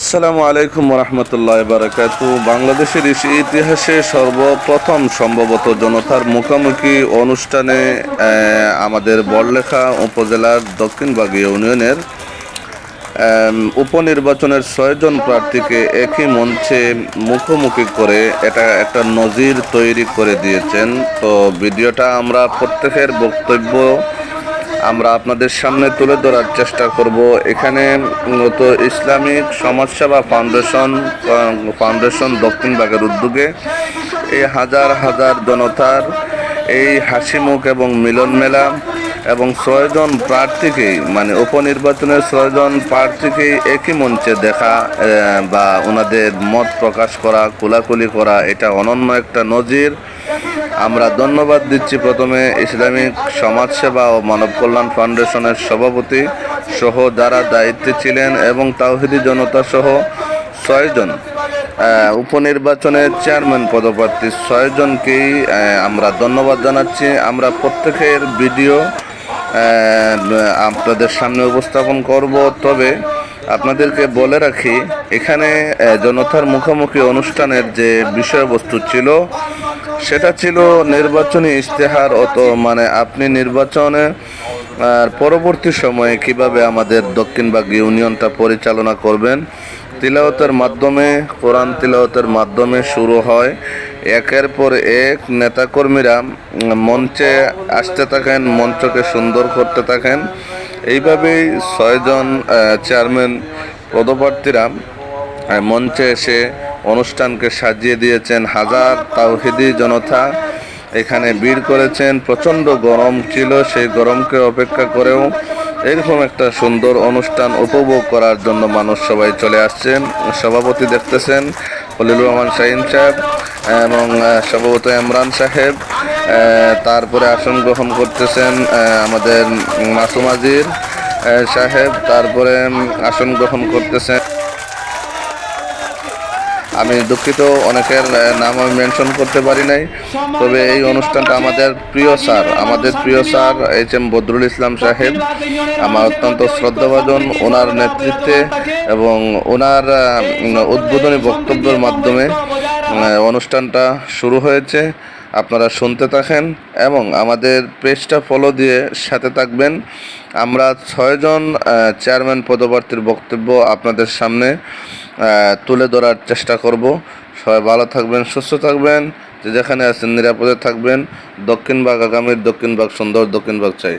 আসসালামু আলাইকুম রহমতুল্লাহ বারাকাতু। বাংলাদেশের ইতিহাসে সর্বপ্রথম সম্ভবত জনতার মুখোমুখি অনুষ্ঠানে আমাদের বড়লেখা উপজেলার দক্ষিণবাগ ইউনিয়নের উপনির্বাচনের 6 জন প্রার্থীকে একই মঞ্চে মুখোমুখি করে এটা একটা নজির তৈরি করে দিয়েছেন। তো ভিডিওটা আমরা প্রত্যেকের বক্তব্য আমরা আপনাদের সামনে তুলে ধরার চেষ্টা করব। এখানে মূলত ইসলামিক সমাজসেবা ফাউন্ডেশন দক্ষিণবাগের উদ্যোগে এই হাজার হাজার জনতার এই হাসিমুখ এবং মিলন মেলা এবং 6 জন প্রার্থীকেই মানে উপনির্বাচনের 6 জন প্রার্থীকেই একই মঞ্চে দেখা বা ওনাদের মত প্রকাশ করা, কোলাকুলি করা, এটা অনন্য একটা নজির। আমরা ধন্যবাদ দিচ্ছি প্রথমে ইসলামিক সমাজসেবা ও মানব কল্যাণ ফাউন্ডেশনের সভাপতি সহ যারা দায়িত্বে ছিলেন এবং তাওহিদি জনতা সহ 6 জন উপনির্বাচনের চেয়ারম্যান পদপ্রার্থী 6 জনকেই আমরা ধন্যবাদ জানাচ্ছি। আমরা প্রত্যেকের ভিডিও আপনাদের সামনে উপস্থাপন করব। তবে আপনাদেরকে বলে রাখি, এখানে জনতার মুখোমুখি অনুষ্ঠানের যে বিষয়বস্তু ছিল সেটা ছিল নির্বাচনী ইশতেহার, মানে আপনি নির্বাচনে পরবর্তী সময়ে কিভাবে আমাদের দক্ষিণবাগ ইউনিয়নটা পরিচালনা করবেন। তিলাওয়াতের মাধ্যমে, কোরআন তিলাওয়াতের মাধ্যমে শুরু হয়। একের পর এক নেতাকর্মীরা মঞ্চে আসতে থাকেন, মঞ্চকে সুন্দর করতে থাকেন। এইভাবেই 6 জন চেয়ারম্যান পদপ্রার্থীরা মঞ্চে এসে অনুষ্ঠানকে সাজিয়ে দিয়েছেন। হাজার তাওহিদি জনতা এখানে ভিড় করেছেন। প্রচণ্ড গরম ছিল, সেই গরমকে অপেক্ষা করেও এরকম একটা সুন্দর অনুষ্ঠান উপভোগ করার জন্য মানুষ সবাই চলে আসছেন। সভাপতি দেখতেছেন খলিলুর রহমান শাহিন সাহেব এবং সভাপতি ইমরান সাহেব, তারপরে আসন গ্রহণ করতেছেন আমাদের মাসুম আজির সাহেব, তারপরে আসন গ্রহণ করতেছেন, আমি দুঃখিত অনেকের নাম আমি মেনশন করতে পারি নাই। তবে এই অনুষ্ঠানটা আমাদের প্রিয় স্যার HM বদরুল ইসলাম সাহেব, আমার অত্যন্ত শ্রদ্ধাভাজন, ওনার নেতৃত্বে এবং ওনার উদ্বোধনী বক্তব্যের মাধ্যমে অনুষ্ঠানটা শুরু হয়েছে। আপনারা শুনতে থাকেন এবং আমাদের পেজটা ফলো দিয়ে সাথে থাকবেন। আমরা 6 জন চেয়ারম্যান পদপ্রার্থীর বক্তব্য আপনাদের সামনে তুলে ধরার চেষ্টা করব। সবাই ভালো থাকবেন, সুস্থ থাকবেন, যে যেখানে আছেন নিরাপদে থাকবেন। দক্ষিণবাগ আগামীর দক্ষিণবাগ সুন্দর দক্ষিণবাগ চাই।